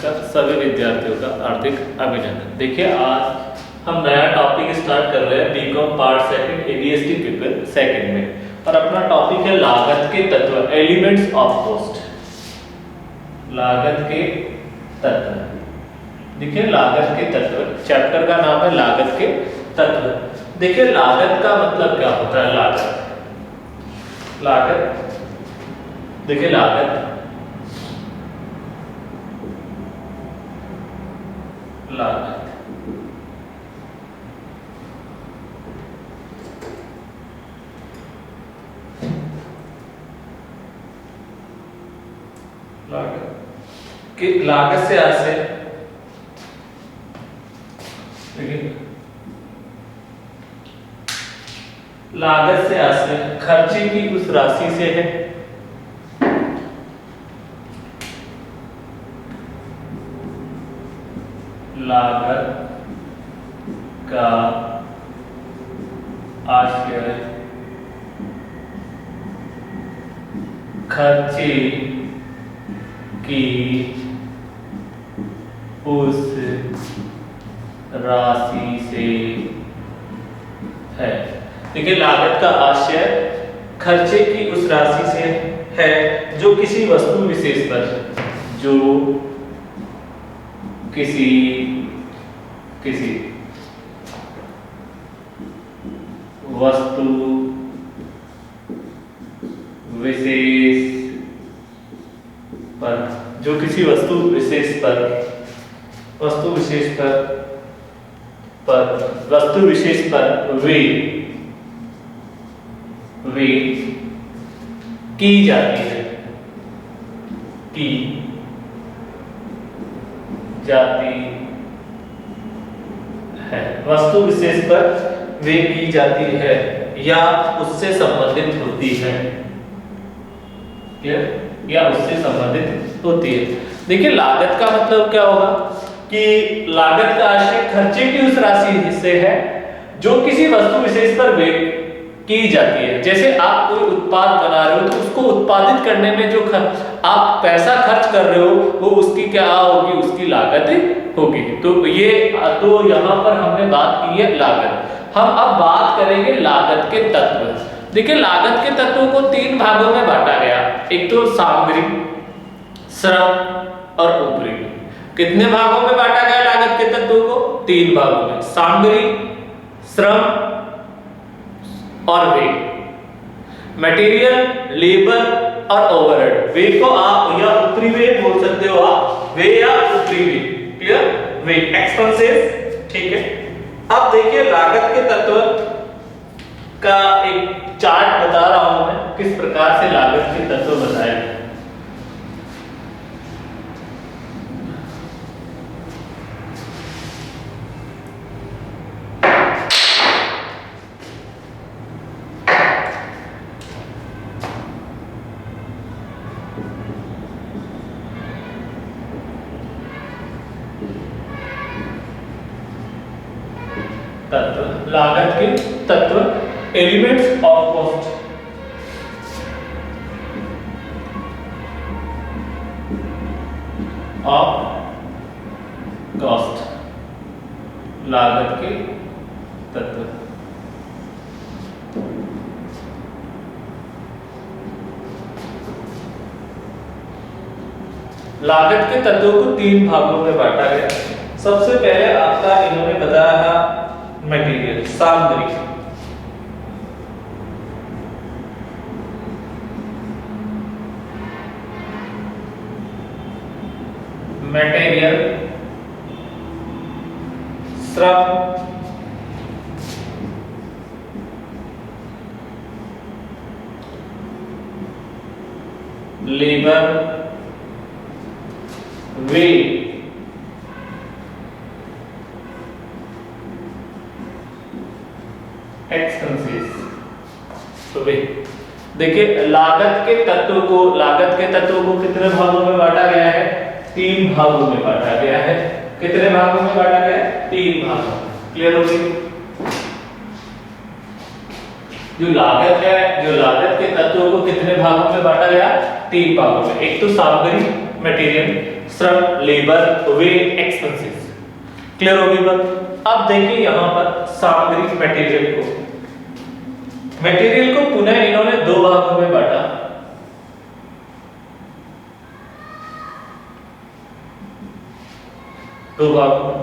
नमस्कार सभी विद्यार्थियों का हार्दिक अभिनंदन। देखिए आज हम नया टॉपिक स्टार्ट कर रहे हैं BCom part second ADST paper second में, और अपना टॉपिक है लागत के तत्व, एलिमेंट्स ऑफ कॉस्ट। लागत के तत्व। देखिए लागत के तत्व, चैप्टर का नाम है लागत के तत्व। देखिए लागत का मतलब क्या होता है। लागत देखिए लागत लागत से आशय लागत से आशय खर्चे की उस राशि से है लागत का आशय खर्चे की उस राशि से है। देखिए लागत का आशय खर्चे की उस राशि से है जो किसी वस्तु विशेष पर किसी वस्तु विशेष पर वे की जाती है वस्तु विशेष पर वे की जाती है या उससे संबंधित होती है। या उससे संबंधित होती है। देखिए लागत का मतलब क्या होगा कि लागत का आशय खर्चे की उस राशि से है जो किसी वस्तु विशेष पर व्यय की जाती है। जैसे आप कोई उत्पाद बना रहे हो तो उसको उत्पादित करने में जो आप पैसा खर्च कर रहे हो वो उसकी क्या होगी, उसकी लागत होगी। तो यहाँ पर हमने बात की है लागत। हम अब बात करेंगे लागत के तत्व। देखिए लागत के तत्वों को तीन भागों में बांटा गया। एक तो सामग्री, श्रम और उपरिव्यय। कितने भागों में बांटा गया लागत के तत्वों को? तीन भागों में, सामग्री, श्रम और व्यय। मटेरियल, लेबर और ओवरहेड। व्यय को आप या उपरिव्यय बोल सकते हो, आप व्यय या उपरिव्यय। क्लियर? व्यय, एक्सपेंसेस। ठीक है। अब देखिए लागत के तत्व का एक चार्ट बता रहा हूं मैं, किस प्रकार से लागत के तत्व बताए। तत्व, लागत के तत्व, एलिमेंट्स ऑफ कॉस्ट। लागत के तत्व। लागत के तत्वों को तीन भागों में बांटा गया। सबसे पहले आपका इन्होंने बताया था मटेरियल, सामग्री। मटेरियल, श्रम, लेबर, व्यय, एक्सपेंसेस। तो देखिए लागत के तत्व को कितने भागों में बांटा गया है? तीन भागों में बांटा गया है। कितने भागों में बांटा गया है? तीन भागों। क्लियर हो गई? जो लागत के तत्वों को कितने भागों में बांटा गया? तीन भागों में। एक तो सामग्री मटेरियल, श्रम, लेबर, वे, एक्सपेंसेस। क्लियर होगी बात। अब देखिए यहां पर सामग्री मटेरियल को पुनः इन्होंने दो भागों में बांटा। दो भागों में।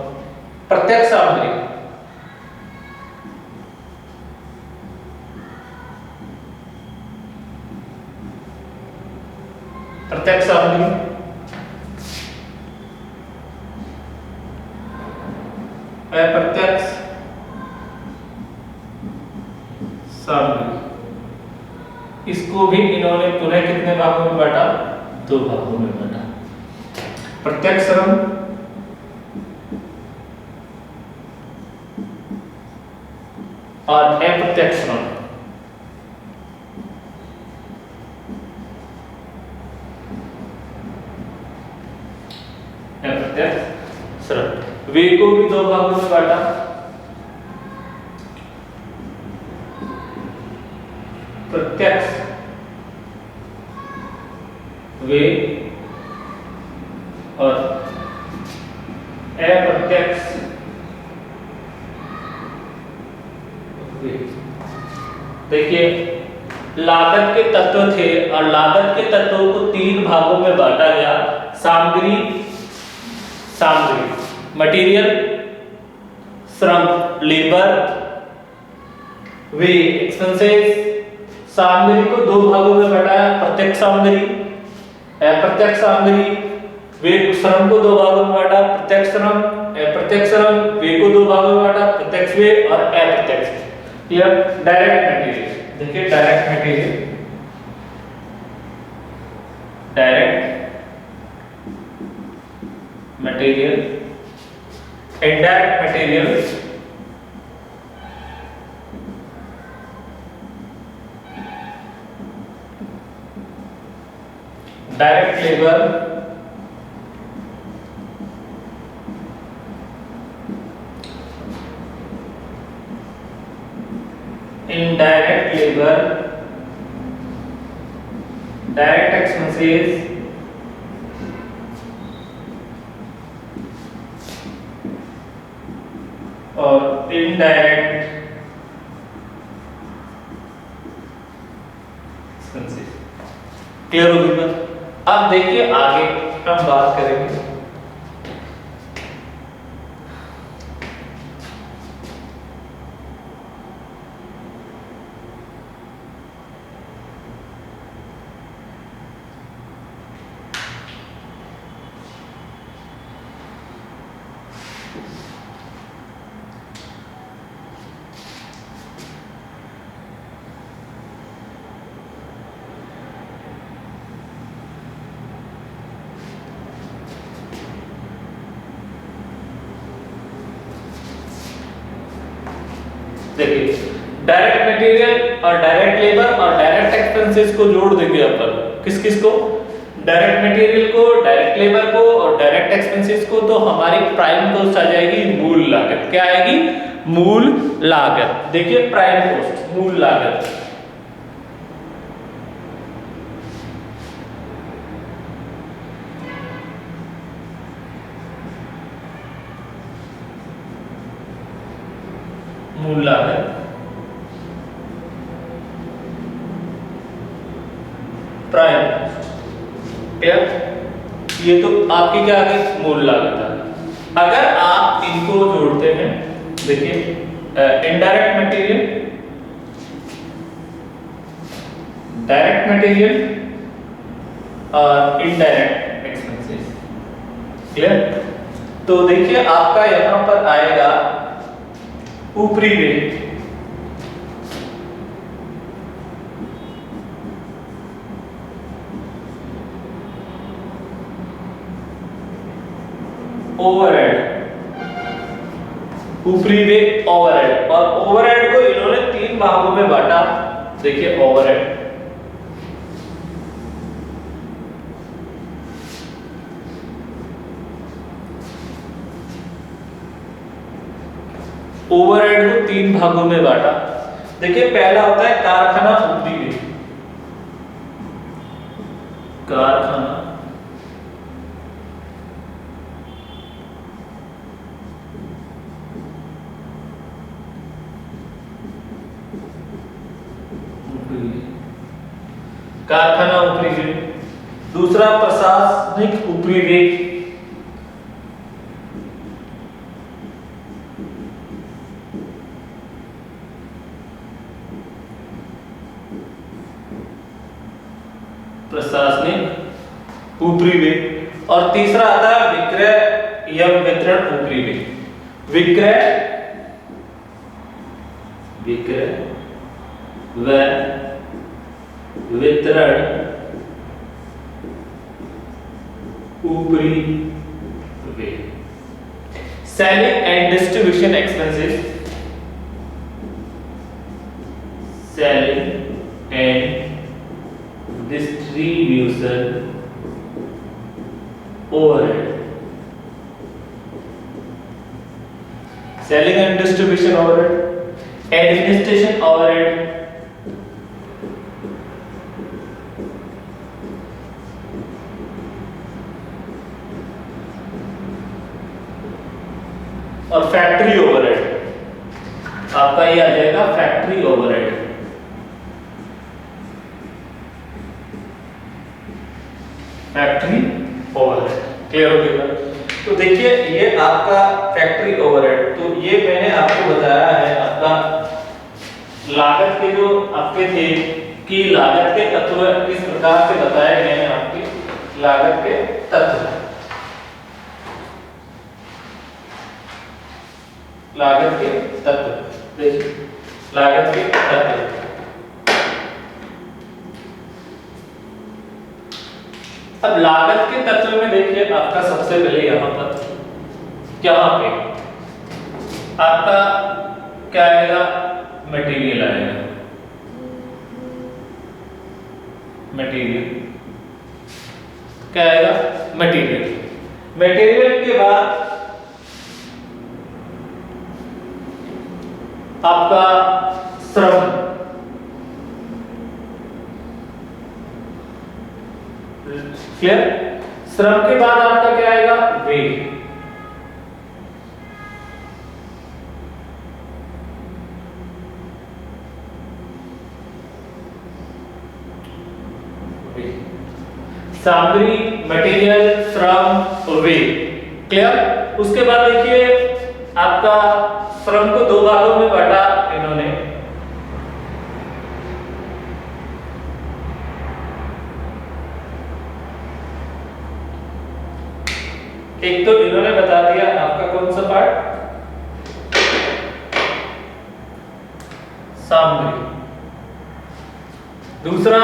प्रत्यक्ष सामग्री, प्रत्यक्ष सामग्री, अप्रत्यक्ष सामग्री, इसको भी इन्होंने पुनः कितने भागों में बांटा? दो भागों में बांटा। प्रत्यक्ष श्रम और अप्रत्यक्ष श्रम। अप्रत्यक्ष श्रम, वे को भी दो भागों में बांटा। प्रत्यक्ष वे और अप्रत्यक्ष वे। देखिए लागत के तत्व थे और लागत के तत्वों को तीन भागों में बांटा गया। सामग्री मटेरियल, श्रम लेबर, वे एक्सपेंसेस। सामग्री को दो भागों में बांटा, प्रत्यक्ष सामग्री, अप्रत्यक्ष सामग्री। वे श्रम को दो भागों में बांटा, प्रत्यक्ष श्रम, अप्रत्यक्ष श्रम। वे को दो भागों में बांटा, प्रत्यक्ष वे और अप्रत्यक्ष। यह डायरेक्ट मटेरियल। देखिए direct material, indirect material, direct labour, indirect labour, direct expenses और इनडायरेक्ट एक्सपेंसेस। क्लियर होगी बात। अब देखिए आगे हम बात करेंगे देखिए डायरेक्ट मटेरियल और डायरेक्ट लेबर और डायरेक्ट एक्सपेंसेस को जोड़ देंगे अपन। किस किस को? डायरेक्ट मटेरियल को, डायरेक्ट लेबर को और डायरेक्ट एक्सपेंसेस को। तो हमारी प्राइम कॉस्ट आ जाएगी मूल लागत। क्या आएगी? मूल लागत। देखिए प्राइम कॉस्ट मूल लागत। मूल लागत प्राइम। ये तो आपकी क्या आ गई? मूल लागत है। अगर आप इनको जोड़ते हैं, देखिए इनडायरेक्ट मटेरियल, डायरेक्ट मटेरियल और इनडायरेक्ट एक्सपेंसेस। क्लियर? तो देखिए आपका यहां पर आएगा ऊपरी वे, ओवरहेड, ऊपरी वे ओवरहेड। और ओवरहेड को इन्होंने तीन भागों में बांटा। देखिए ओवरहेड, ओवरहेड को तीन भागों में बांटा। देखिए पहला होता है कारखाना ऊपरी वे, कारखाना कारखाना ऊपरी व्यय। दूसरा प्रशासनिक ऊपरी व्यय, प्रशासनिक ऊपरी व्यय। और तीसरा आता है विक्रय या वितरण ऊपरी व्यय। विक्रय व वितरण ऊपरी व्यय। Selling and distribution expenses, selling and distribution overhead, selling and distribution overhead, administration overhead, और फैक्ट्री ओवरहेड। आपका ये आ जाएगा factory overhead. Factory overhead clear हो गया। तो देखिए ये आपका फैक्ट्री ओवरहेड, तो ये मैंने आपको बताया है आपका लागत के जो आपके थे कि लागत के तत्व किस प्रकार से बताए गए हैं। आपके लागत के तत्व, लागत के तत्व, देखिए लागत के तत्व। अब लागत के तत्व में देखिए आपका सबसे पहले यहां पे आपका क्या आएगा, मटेरियल आएगा। मटेरियल क्या आएगा, मटेरियल। मटेरियल के बाद आपका श्रम, क्लियर। श्रम के बाद आपका क्या आएगा, वेट। सामग्री, मटेरियल, श्रम और वेट, क्लियर। उसके बाद देखिए आपका श्रम को दो भागों में बांटा इन्होंने। एक तो इन्होंने बता दिया आपका कौन सा पार्ट, सामग्री। दूसरा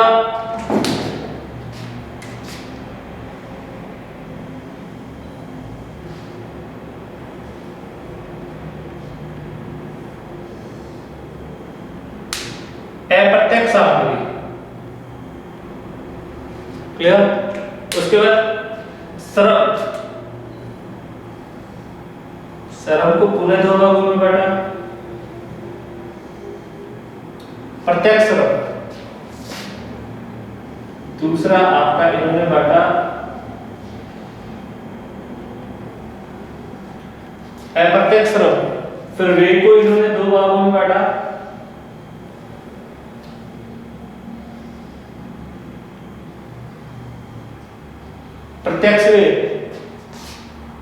अप्रत्यक्ष सामग्री, क्लियर। उसके बाद श्रम, श्रम को पुनः दो भागों में बांटा, प्रत्यक्ष श्रम। दूसरा आपका इन्होंने बांटा अप्रत्यक्ष श्रम, फिर वे को इन्होंने दो भागों में बांटा, प्रत्यक्ष व्यय,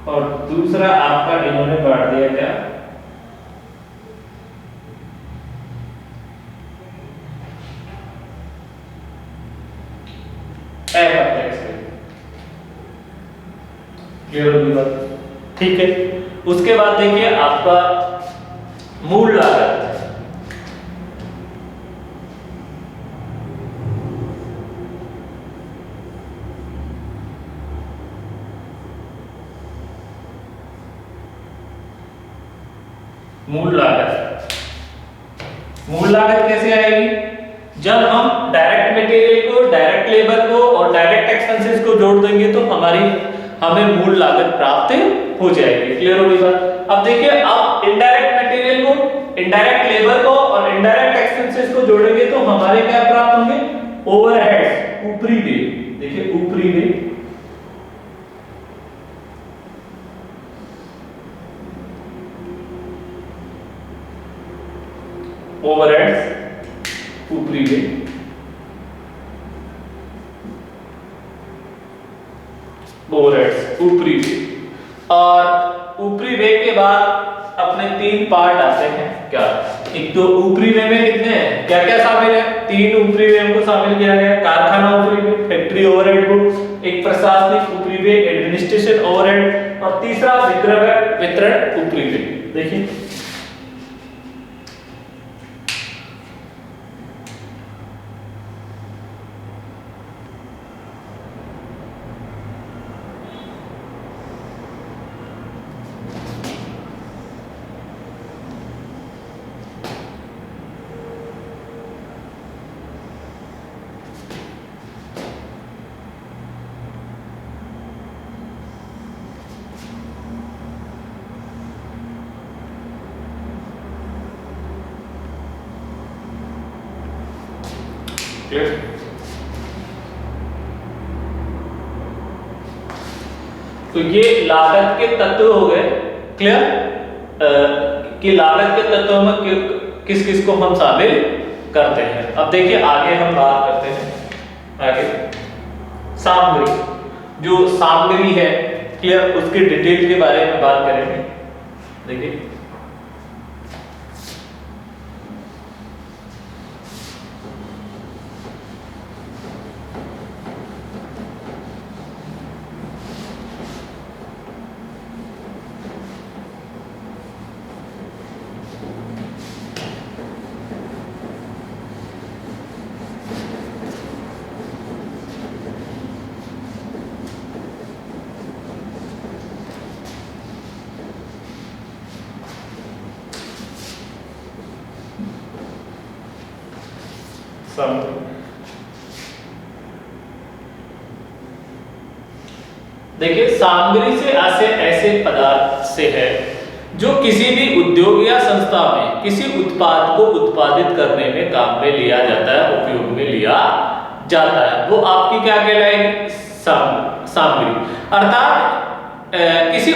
और दूसरा आपका इन्होंने बांट दिया क्या, अप्रत्यक्ष व्यय। क्लियर होगी बात, ठीक है। उसके बाद देखिए आपका मूल लागत, मूल लागत। मूल लागत कैसे आएगी, जब हम डायरेक्ट मटेरियल को, डायरेक्ट लेबर को और डायरेक्ट एक्सपेंसेस को जोड़ देंगे तो हमें मूल लागत प्राप्त हो जाएगी। क्लियर होगी बात। अब देखिए आप इनडायरेक्ट मटेरियल को, इनडायरेक्ट लेबर को और इनडायरेक्ट एक्सपेंसेस को जोड़ेंगे तो हमारे क्या प्राप्त होंगे, ओवरहेड्स, ऊपरी व्यय। देखिए ऊपरी व्यय, ओवरहेड्स, ऊपरी व्यय। ओवरहेड्स, ऊपरी वेग। और ऊपरी वेग के बाद अपने तीन पार्ट आते हैं। क्या? एक तो ऊपरी व्यय में कितने हैं, क्या क्या शामिल है? तीन ऊपरी व्यय को शामिल किया गया है। कारखाना ऊपरी व्यय, फैक्ट्री ओवरहेड को, एक प्रशासनिक ऊपरी व्यय, एडमिनिस्ट्रेशन ओवरहेड, और तीसरा वितरण ऊपरी व्यय। देखिए तो ये लागत के तत्व हो गए। क्लियर? कि लागत के तत्वों में किस किस को हम शामिल करते हैं। अब देखिए आगे हम बात करते हैं। आगे सामग्री, जो सामग्री है, क्लियर, उसके डिटेल के बारे में बात करेंगे। देखिए देखिए सामग्री से ऐसे पदार्थ से है जो किसी भी उद्योग या संस्था में किसी उत्पाद को उत्पादित करने में काम में लिया जाता है, उपयोग में लिया जाता है, वो आपकी क्या कहलाएगी? सामग्री। अर्थात किसी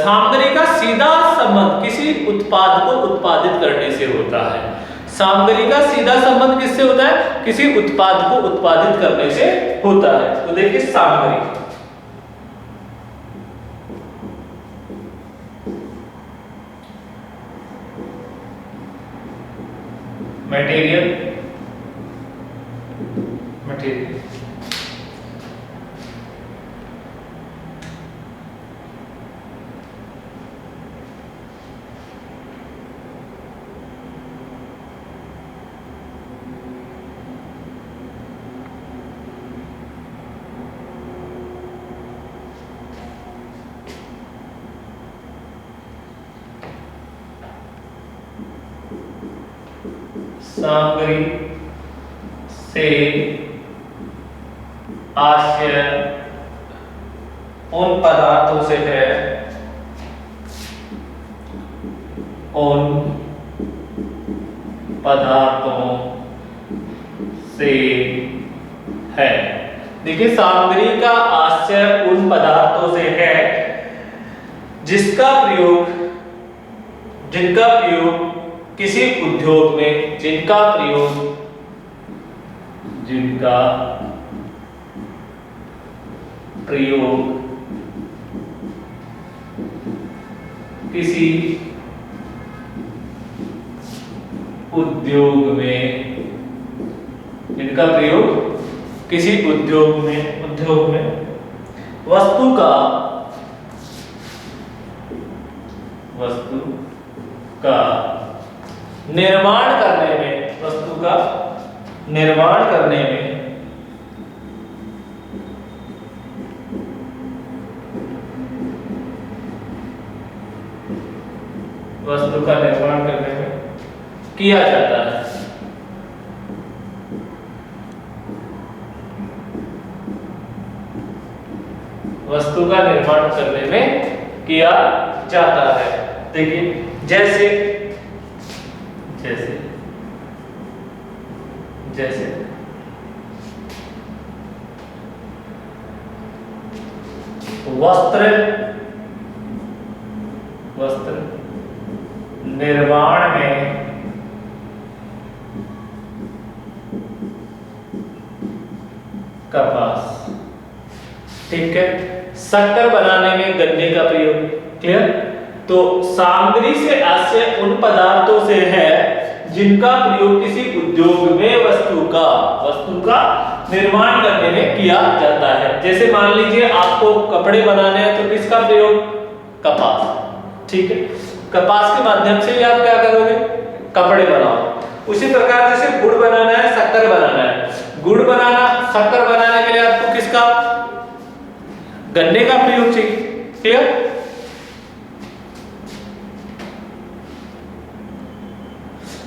सामग्री का सीधा संबंध किसी उत्पाद को उत्पादित करने से होता है। सामग्री का सीधा संबंध किससे होता है? किसी उत्पाद को उत्पादित करने से होता है। तो देखिए सामग्री, मटेरियल, सामग्री से आशय उन पदार्थों से है, उन पदार्थों से है। देखिए सामग्री का आशय उन पदार्थों से है जिनका प्रयोग किसी उद्योग में, जिनका प्रयोग किसी उद्योग में, जिनका प्रयोग किसी उद्योग में वस्तु का निर्माण करने में, वस्तु का निर्माण करने में किया जाता है। वस्तु का निर्माण करने में किया जाता है। देखिए जैसे वस्त्र निर्माण में कपास, ठीक है। शक्कर बनाने में गन्ने का प्रयोग। क्लियर? तो सामग्री से आशय उन पदार्थों से है जिनका प्रयोग किसी उद्योग में वस्तु का निर्माण करने में किया जाता है। जैसे मान लीजिए आपको कपड़े बनाने हैं तो किसका प्रयोग? कपास। ठीक है, कपास के माध्यम से ही आप क्या करोगे? कपड़े बनाओ। उसी प्रकार जैसे गुड़ बनाना है, शक्कर बनाना है, गुड़ बनाना शक्कर बनाने के लिए आपको किसका? गन्ने का प्रयोग चाहिए। क्लियर?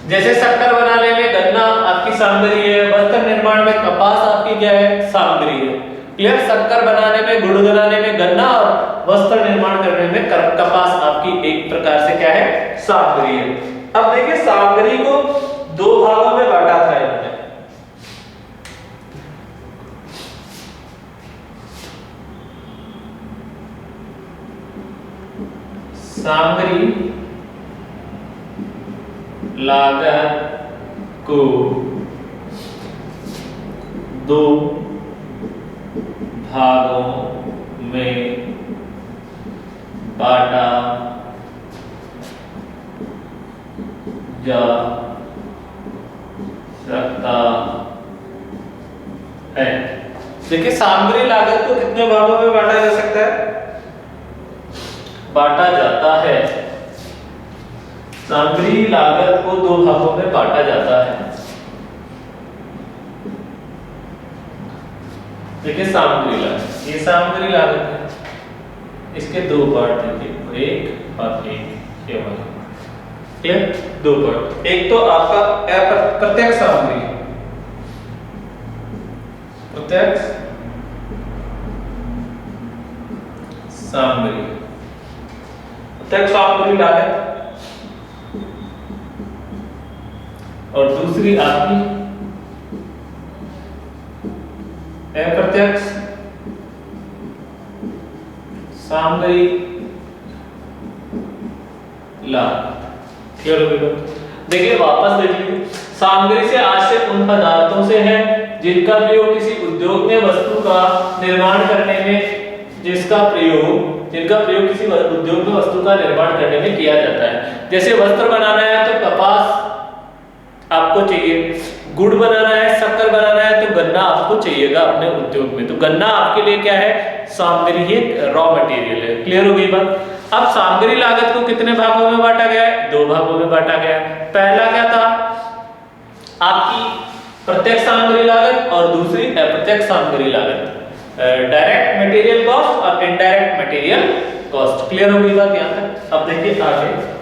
जैसे शक्कर बनाने में गन्ना आपकी सामग्री है, वस्त्र निर्माण में कपास आपकी क्या है? सामग्री है। क्लियर? शक्कर बनाने में, गुड़ बनाने में गन्ना और वस्त्र निर्माण करने में कपास आपकी एक प्रकार से क्या है? सामग्री है। अब देखिए सामग्री को दो भागों में बांटा था इन्होंने। सामग्री लागत को दो भागों में बांटा जा सकता है। देखिए सामग्री लागत को कितने भागों में बांटा जा सकता है? बांटा जाता है। सामग्री लागत को दो भागों में बांटा जाता है। देखिए सामग्री लागत, ये सामग्री लागत है, इसके दो पार्ट देखिए, एक और एक, ये वाला। क्लियर? दो पार्ट। एक तो आपका प्रत्यक्ष सामग्री, प्रत्यक्ष सामग्री, प्रत्यक्ष सामग्री लागत, और दूसरी आपकी अप्रत्यक्ष सामग्री लागत। क्लियर हो गया? देखिए वापस देखिए, सामग्री से आशय उन पदार्थों से है जिनका प्रयोग किसी उद्योग में वस्तु का निर्माण करने में, जिनका प्रयोग किसी उद्योग में वस्तु का निर्माण करने में किया जाता है। जैसे वस्त्र बनाना है तो कपास आपको चाहिए, गुड़ बनाना है, शक्कर बनाना है तो गन्ना आपको चाहिएगा अपने उद्योग में। तो गन्ना आपके लिए क्या है? सामग्री है, रॉ मटेरियल है। क्लियर हो गई बात? अब सामग्री लागत को कितने भागों में बांटा गया है? दो भागों में बांटा गया है। पहला क्या था? आपकी प्रत्यक्ष सामग्री लागत और दूसरी अप्रत्यक्ष सामग्री लागत, डायरेक्ट मटेरियल कॉस्ट और इनडायरेक्ट मटेरियल कॉस्ट। क्लियर हो गई बात यहां तक? अब देखिए आगे,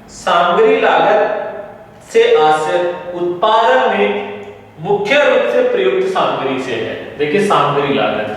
सामग्री लागत से आशय उत्पादन में मुख्य रूप से प्रयुक्त सामग्री से है। देखिए सामग्री लागत,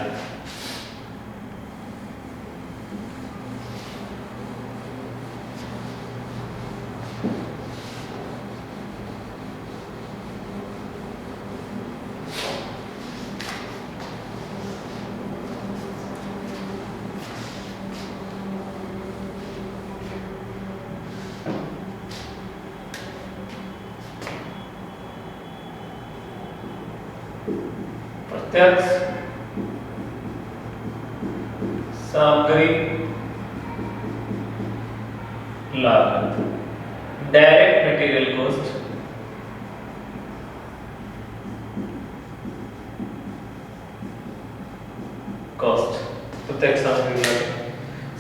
प्रत्यक्ष सामग्री लागत, डायरेक्ट मटेरियल कॉस्ट, प्रत्यक्ष सामग्री लागत।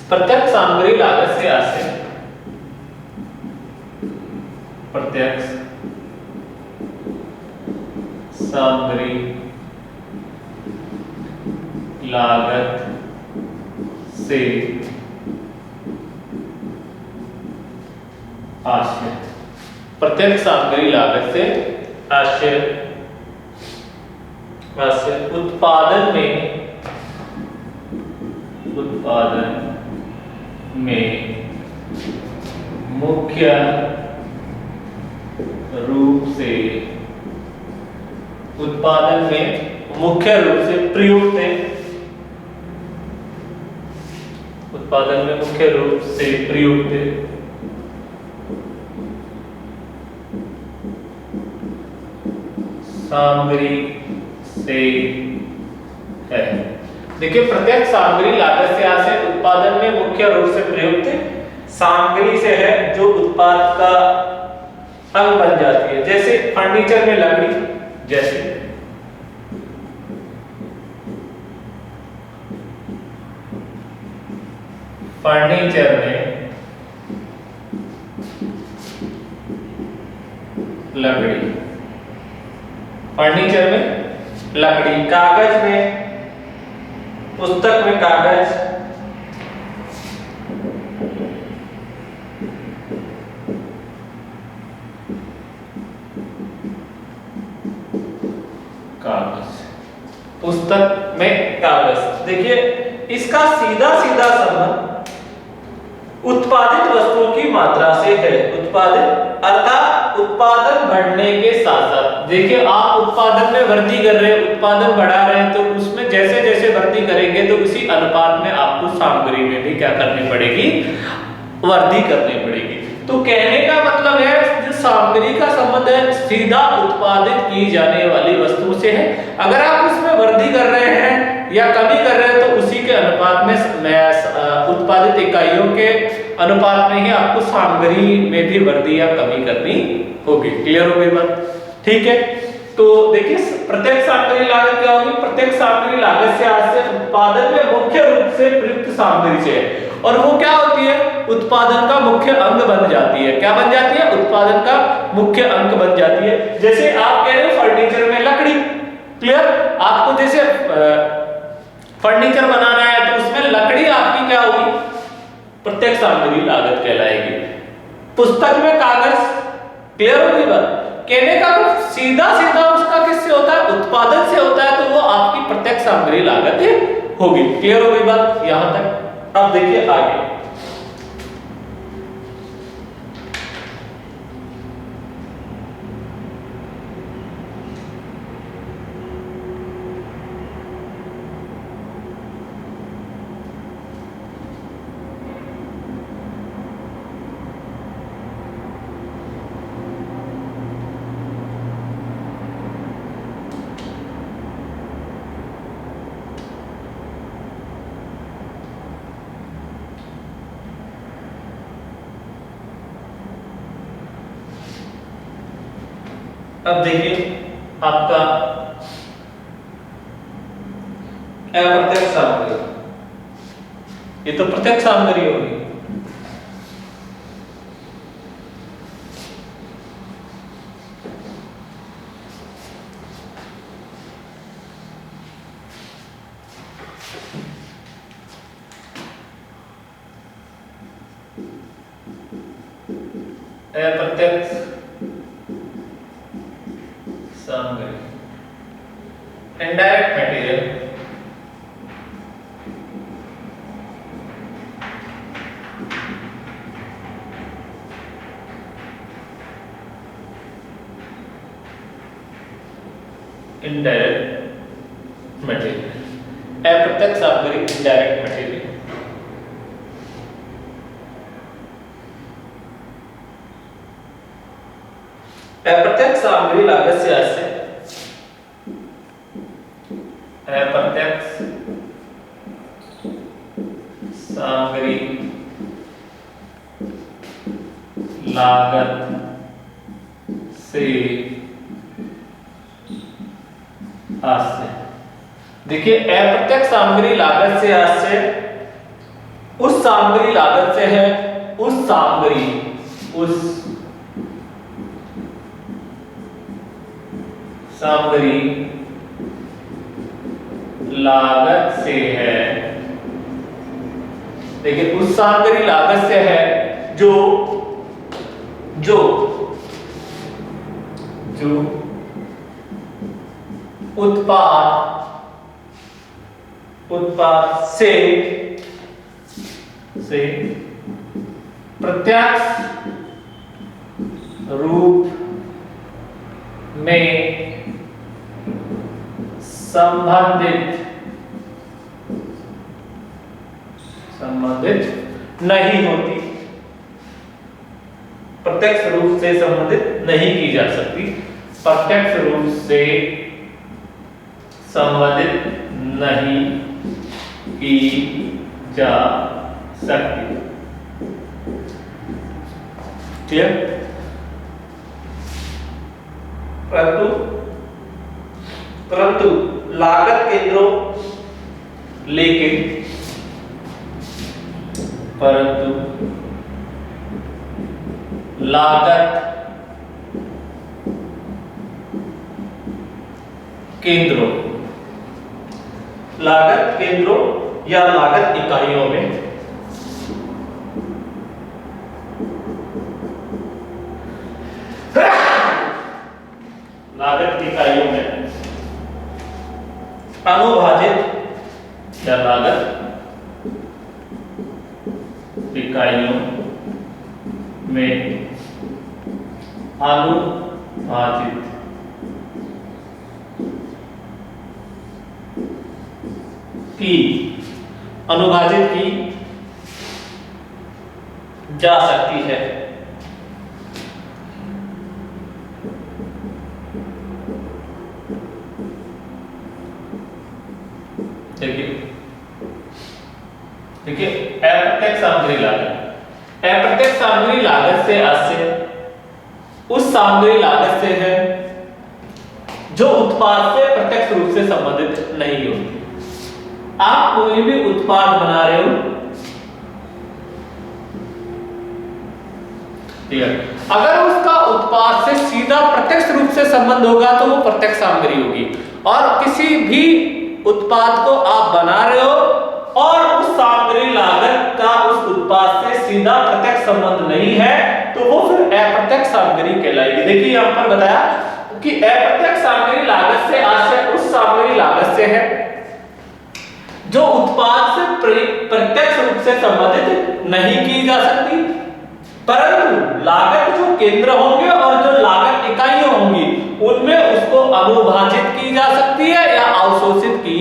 प्रत्यक्ष सामग्री लागत से आशय प्रत्यक्ष सामग्री लागत से आशय, प्रत्यक्ष सामग्री लागत से आशय उत्पादन में मुख्य रूप से प्रयुक्त उत्पादन में मुख्य रूप से प्रयुक्त सामग्री से है। देखिए प्रत्यक्ष सामग्री लागत से आशय उत्पादन में मुख्य रूप से प्रयुक्त सामग्री से है जो उत्पाद का अंग बन जाती है। जैसे फर्नीचर में लकड़ी, जैसे फर्नीचर में लकड़ी, फर्नीचर में लकड़ी, कागज में, पुस्तक में कागज, पुस्तक में कागज। देखिए इसका सीधा सीधा संबंध उत्पादित वस्तुओं की मात्रा से है। उत्पादित अर्थात उत्पादन बढ़ने के साथ साथ, देखिए आप उत्पादन में वृद्धि कर रहे हैं, उत्पादन बढ़ा रहे हैं, तो उसमें जैसे जैसे वृद्धि करेंगे तो उसी अनुपात में आपको सामग्री में भी क्या करनी पड़ेगी, वृद्धि करनी पड़ेगी। तो कहने का मतलब है जो सामग्री का संबंध है सीधा उत्पादित की जाने वाली वस्तु से है। अगर आप उसमें वृद्धि कर रहे हैं या कमी कर रहे हैं तो उसी के अनुपात में उत्पादित इकाइयों के अनुपात में ही आपको सामग्री में भी वृद्धि या कमी करनी होगी। क्लियर हो गई बात? ठीक है। तो देखिए प्रत्यक्ष सामग्री लागत क्या होगी? प्रत्यक्ष सामग्री लागत से आशय उत्पादन में मुख्य रूप से प्रयुक्त सामग्री से है, और वो क्या होती है? उत्पादन का मुख्य अंग बन जाती है। क्या बन जाती है? उत्पादन का मुख्य अंग बन जाती है। जैसे आप कह रहे हो फर्नीचर में लकड़ी, क्लियर? आपको जैसे फर्नीचर बनाना है तो उसमें लकड़ी आपकी क्या होगी? प्रत्यक्ष सामग्री लागत कहलाएगी। पुस्तक में कागज, क्लियर होगी बात? कहने का सीधा सीधा उसका किससे होता है? उत्पादन से होता है, तो वो आपकी प्रत्यक्ष सामग्री लागत होगी। क्लियर हो गई बात यहां तक? अब देखिए आगे, अब देखिए आपका अप्रत्यक्ष सामग्री, ये तो प्रत्यक्ष सामग्री होगी। अप्रत्यक्ष सामग्री, इनडायरेक्ट मटेरियल, इनडायरेक्ट मटेरियल, अप्रत्यक्ष सामग्री, इनडायरेक्ट मटेरियल। अप्रत्यक्ष सामग्री लागत से आशय अप्रत्यक्ष सामग्री लागत से आशय। देखिए अप्रत्यक्ष सामग्री लागत से आशय उस सामग्री लागत से है, उस सामग्री लागत से है। देखिए उस सामग्री लागत से है जो उत्पाद से प्रत्यक्ष रूप में संबंधित संबंधित नहीं होती, प्रत्यक्ष रूप से संबंधित नहीं की जा सकती, प्रत्यक्ष रूप से संबंधित नहीं की जा सकती। क्लियर? परंतु लागत केंद्रों, लेकिन परंतु लागत केंद्रों या लागत इकाइयों में अनुभाजित या लागत इकाइयों में अनुभाजित की जा सकती है। देखिए अप्रत्यक्ष सामग्री लागत, अप्रत्यक्ष सामग्री लागत से आशय उस सामग्री लागत से है जो उत्पाद से प्रत्यक्ष रूप से संबंधित नहीं होती। आप कोई भी उत्पाद बना रहे हो, अगर उसका उत्पाद से सीधा प्रत्यक्ष रूप से संबंध होगा तो वो प्रत्यक्ष सामग्री होगी, और किसी भी उत्पाद को आप बना रहे हो और उस सामग्री लागत का उस उत्पाद से सीधा प्रत्यक्ष संबंध नहीं है तो वो फिर अप्रत्यक्ष सामग्री कहलाएगी। देखिए यहां पर बताया कि अप्रत्यक्ष सामग्री लागत से आशय उस सामग्री लागत से है जो उत्पाद से प्रत्यक्ष रूप से संबंधित नहीं की जा सकती, परंतु लागत जो केंद्र होंगे और जो लागत इकाइयां होंगी उनमें उसको अनुभाजित की जा सकती है या अवशोषित की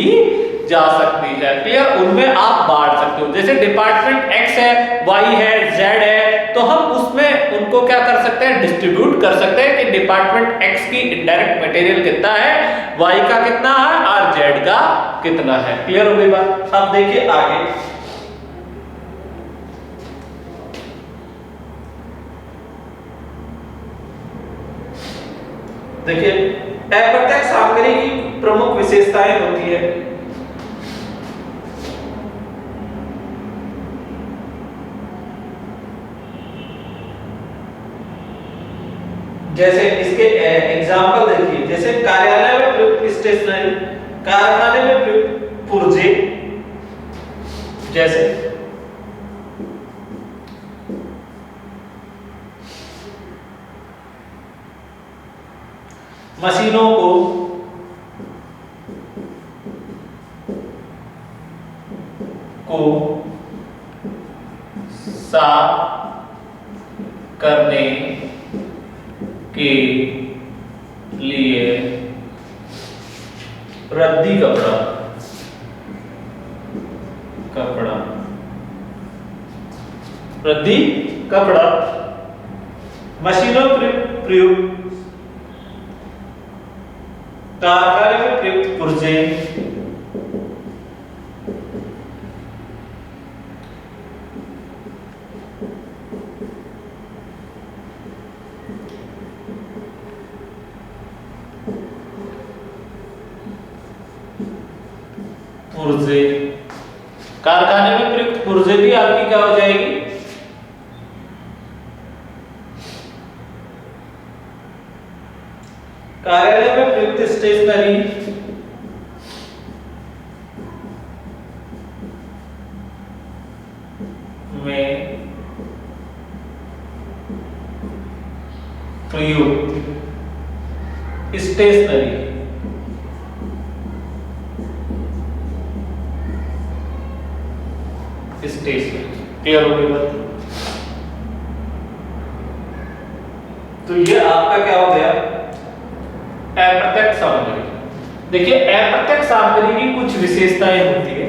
जा सकती है। क्लियर? उनमें आप बांट सकते हो, जैसे डिपार्टमेंट एक्स है, वाई है, जेड है, तो हम उसमें उनको क्या कर सकते हैं, डिस्ट्रीब्यूट कर सकते हैं कि डिपार्टमेंट एक्स की इनडायरेक्ट मटेरियल कितना है, वाई का कितना है और जेड का कितना है। क्लियर हो गई बात? अब देखिए आगे, देखिए अप्रत्यक्ष सामग्री की प्रमुख विशेषताएं होती है। जैसे इसके एग्जाम्पल देखिए, जैसे कार्यालय में प्रयुक्त स्टेशनरी, कारखाने में प्रयुक्त पुर्जे, जैसे मशीनों को साफ करने के लिए रद्दी कपड़ा रद्दी कपड़ा, मशीनों प्रयुक्त, कारखाने में प्रयुक्त पुर्जे, पुर्जे, कारखाने में प्रयुक्त पुर्जे भी आपकी क्या हो जाएगी, कार्यालय में प्रयुक्त स्टेशनरी में प्रयुक्त स्टेशनरी, क्लियर हो गई बात? तो ये आपका क्या हो गया, अप्रत्यक्ष सामग्री। देखिए अप्रत्यक्ष सामग्री की कुछ विशेषताएं होती है।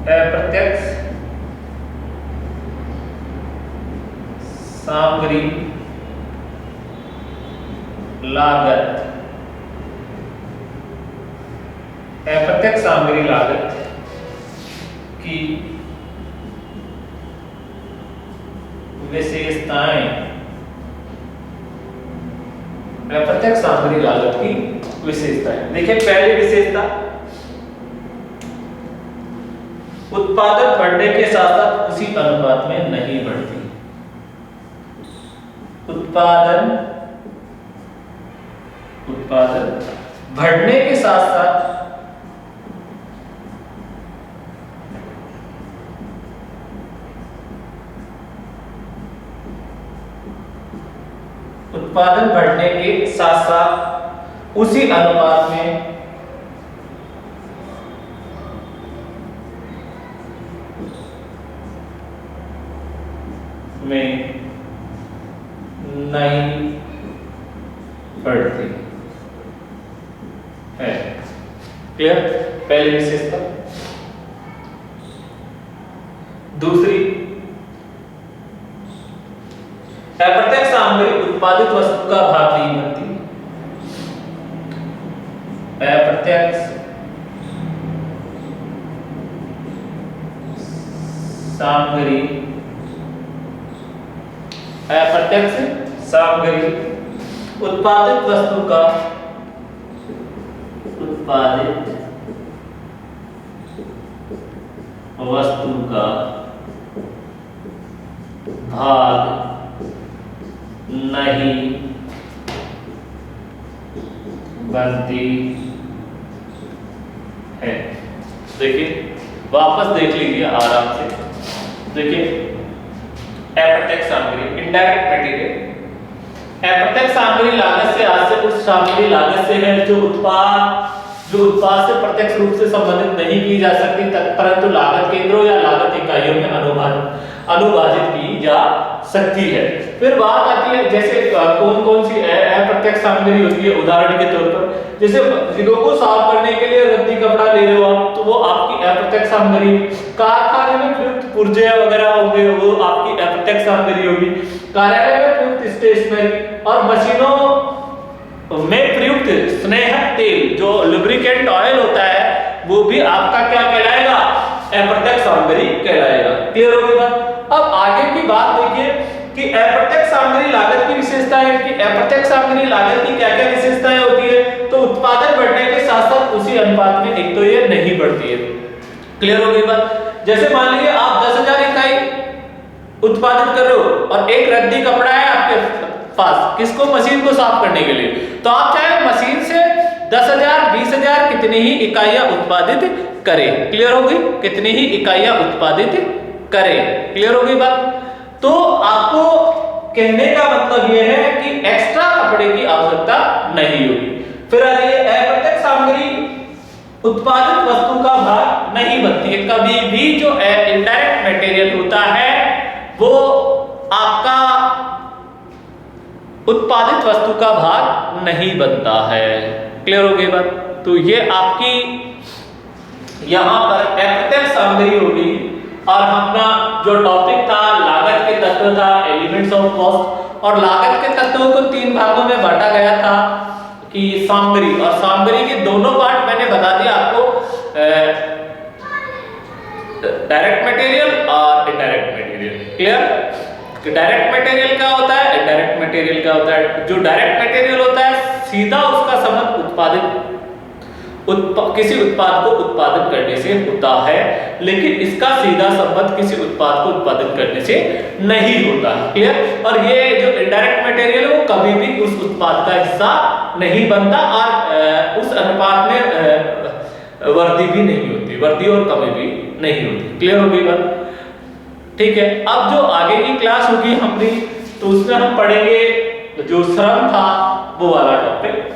अप्रत्यक्ष सामग्री लागत, अप्रत्यक्ष सामग्री लागत की विशेषताएं, अप्रत्यक्ष सामग्री लागत की विशेषताएं। देखिए पहली विशेषता, उत्पादन बढ़ने के साथ साथ उसी अनुपात में नहीं बढ़ती। उत्पादन बढ़ने के साथ साथ उत्पादन बढ़ने के साथ साथ उसी अनुपात में नहीं बढ़ती है। क्लियर? पहली विशेषता। दूसरी, अप्रत्यक्ष सामग्री उत्पादित वस्तु का भाग नहीं बनती। अप्रत्यक्ष सामग्री उत्पादित वस्तु का भाग नहीं बनती है। देखिए वापस देख लीजिए आराम से। देखिए अप्रत्यक्ष सामग्री, इनडायरेक्ट मटेरियल, अप्रत्यक्ष सामग्री लागत से आज से उस सामग्री लागत से है जो उत्पाद से प्रत्यक्ष रूप से संबंधित नहीं की जा सकती, परंतु लागत केंद्रों या लागत इकाइयों में अनुभाजित की जा सकती है। फिर बात आती है जैसे कौन कौन सी अप्रत्यक्ष सामग्री होती है। उदाहरण के तौर पर जैसे जिलों को साफ करने के लिए रद्दी कपड़ा ले रहे हो आप, तो वो आपकी अप्रत्यक्ष सामग्री। कारखाने में प्रयुक्त पुर्जे वगैरह होंगे, वो आपकी अप्रत्यक्ष सामग्री होगी। कार्यालय में प्रयुक्त स्टेशनरी और मशीनों में प्रयुक्त स्नेहक तेल, जो लुब्रिकेंट ऑयल होता है, वो भी आपका क्या कहलाएगा? अप्रत्यक्ष सामग्री कहलाएगा। क्लियर हो गई बात? अब आगे की बात देखिए कि अप्रत्यक्ष सामग्री लागत की विशेषताएं, कि अप्रत्यक्ष सामग्री लागत की क्या-क्या विशेषताएं होती है। तो उत्पादन बढ़ने के साथ साथ उसी अनुपात में एक तो ये नहीं बढ़ती है। क्लियर हो गई बात? जैसे मान लीजिए आप 10,000 इकाई उत्पादित कर रहे हो और एक रद्दी कपड़ा है आपके पास, किसको? मशीन को साफ करने के लिए। तो आप चाहे मशीन से 10,000 20,000 कितनी ही इकाइयां उत्पादित करें। क्लियर हो गई? कितनी ही इकाइयां उत्पादित करें। क्लियर हो गई बात? तो आपको कहने का मतलब यह है कि एक्स्ट्रा कपड़े की आवश्यकता नहीं होगी। फिर आ रही है अप्रत्यक्ष सामग्री उत्पादित वस्तु का भाग नहीं बनती है। कभी भी जो इनडायरेक्ट मटेरियल होता है वो आपका उत्पादित वस्तु का भाग नहीं बनता है। क्लियर हो गई बात? तो ये आपकी यहां पर अप्रत्यक्ष सामग्री होगी। और अपना जो टॉपिक था लागत के तत्व था, एलिमेंट्स ऑफ कॉस्ट, और लागत के तत्वों को 3 भागों में बांटा गया था कि सामग्री, और सामग्री के दोनों पार्ट मैंने बता दिया आपको, डायरेक्ट मटेरियल और indirect material. Clear? Direct material क्या होता है, इनडायरेक्ट मटेरियल क्या होता है। जो डायरेक्ट मटेरियल होता है सीधा उसका संबंध किसी उत्पाद को उत्पादन करने से होता है, लेकिन इसका सीधा संबंध किसी उत्पाद को उत्पादन करने से नहीं होता है। क्लियर? और ये जो इनडायरेक्ट मटेरियल है वो कभी भी उस उत्पाद का हिस्सा नहीं बनता और उस अनुपात में वर्दी भी नहीं होती, वर्दी और कमी भी नहीं होती। क्लियर हो गई बात? ठीक है। अब जो आगे की क्लास होगी हमारी, तो उसमें हम पढ़ेंगे जो श्रम था वो वाला टॉपिक।